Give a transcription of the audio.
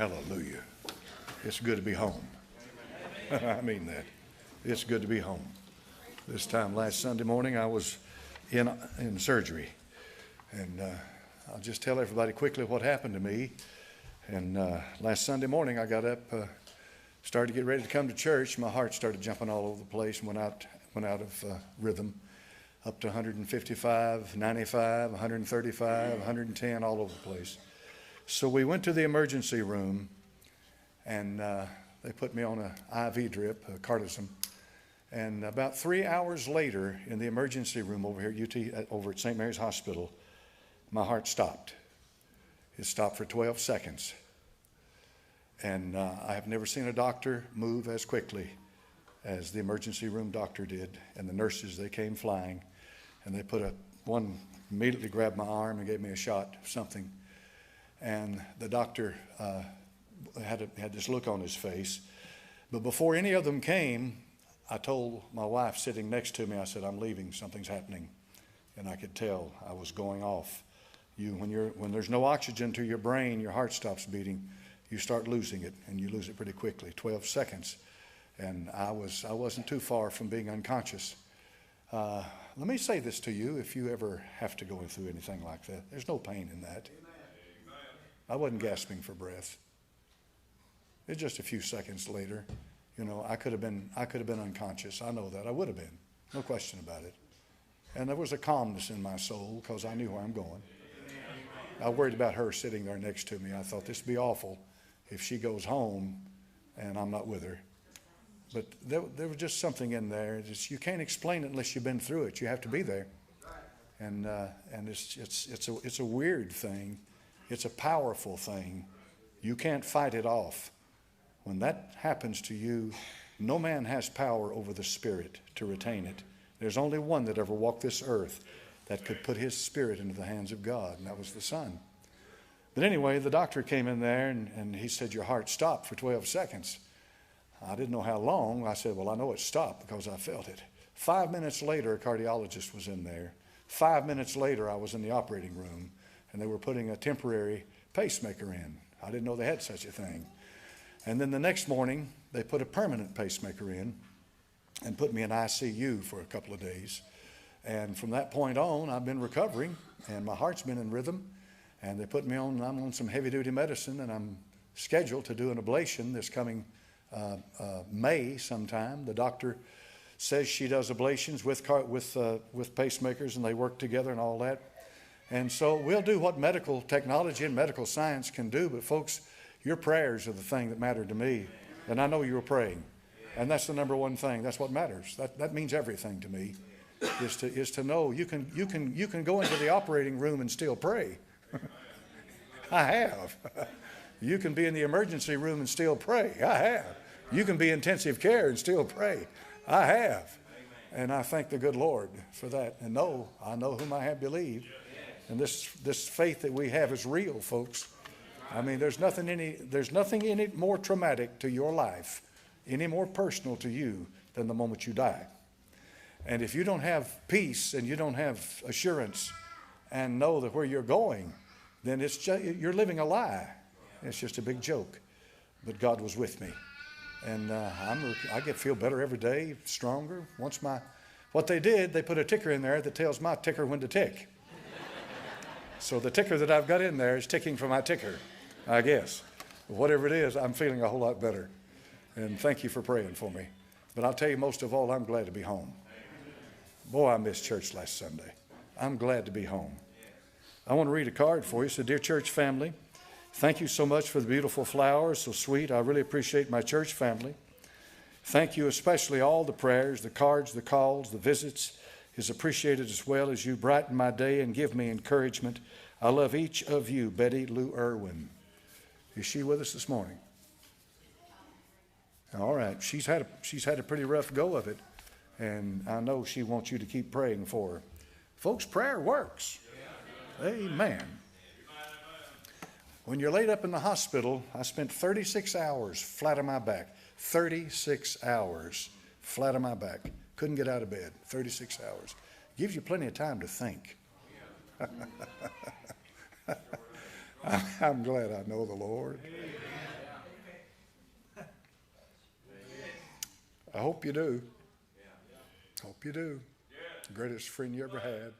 Hallelujah. It's good to be home. I mean that. It's good to be home. This time last Sunday morning, I was in surgery. And I'll just tell everybody quickly what happened to me. And last Sunday morning, I got up, started to get ready to come to church. My heart started jumping all over the place and went out of rhythm, up to 155, 95, 135, 110, all over the place. So we went to the emergency room, and they put me on an IV drip, a cardism. And about 3 hours later, in the emergency room over here, over at St. Mary's Hospital, my heart stopped. It stopped for 12 seconds. And I have never seen a doctor move as quickly as the emergency room doctor did. And the nurses, they came flying, and they one immediately grabbed my arm and gave me a shot of something. And the doctor had this look on his face. But before any of them came, I told my wife sitting next to me, I said, I'm leaving, something's happening. And I could tell I was going off. When there's no oxygen to your brain, your heart stops beating, you start losing it, and you lose it pretty quickly, 12 seconds. And I wasn't too far from being unconscious. Let me say this to you, if you ever have to go through anything like that, there's no pain in that. I wasn't gasping for breath. It's just a few seconds later. You know, I could have been unconscious. I know that. I would have been. No question about it. And there was a calmness in my soul because I knew where I'm going. I worried about her sitting there next to me. I thought this would be awful if she goes home and I'm not with her. But there was just something in there. You can't explain it unless you've been through it. You have to be there. And it's a weird thing. It's a powerful thing. You can't fight it off. When that happens to you, no man has power over the Spirit to retain it. There's only one that ever walked this earth that could put his Spirit into the hands of God, and that was the Son. But anyway, the doctor came in there, and he said, your heart stopped for 12 seconds. I didn't know how long. I said, well, I know it stopped because I felt it. 5 minutes later, a cardiologist was in there. 5 minutes later, I was in the operating room, and they were putting a temporary pacemaker in. I didn't know they had such a thing. And then the next morning, they put a permanent pacemaker in and put me in ICU for a couple of days. And from that point on, I've been recovering, and my heart's been in rhythm. And they put me on, I'm on some heavy-duty medicine, and I'm scheduled to do an ablation this coming May sometime. The doctor says she does ablations with pacemakers, and they work together and all that. And so we'll do what medical technology and medical science can do, but folks, your prayers are the thing that matter to me. And I know you were praying. And that's the number one thing. That's what matters. That means everything to me, is to know you can go into the operating room and still pray. I have. You can be in the emergency room and still pray. I have. You can be in intensive care and still pray. I have. And I thank the good Lord for that. And I know whom I have believed. And this faith that we have is real, folks. I mean, there's nothing in it more traumatic to your life, any more personal to you than the moment you die. And if you don't have peace and you don't have assurance and know that where you're going, then you're living a lie. It's just a big joke. But God was with me. And I feel better every day, stronger. What they did, they put a ticker in there that tells my ticker when to tick. So the ticker that I've got in there is ticking for my ticker, I guess. Whatever it is, I'm feeling a whole lot better. And thank you for praying for me. But I'll tell you, most of all, I'm glad to be home. Boy, I missed church last Sunday. I'm glad to be home. I want to read a card for you. It says, Dear church family, thank you so much for the beautiful flowers, so sweet. I really appreciate my church family. Thank you especially all the prayers, the cards, the calls, the visits is appreciated as well as you brighten my day and give me encouragement. I love each of you, Betty Lou Irwin. Is she with us this morning? All right. She's had a pretty rough go of it, and I know she wants you to keep praying for her. Folks, prayer works. Amen. When you're laid up in the hospital, I spent 36 hours flat on my back. 36 hours flat on my back. Couldn't get out of bed. 36 hours. Gives you plenty of time to think. I'm glad I know the Lord. I hope you do. Hope you do. The greatest friend you ever had.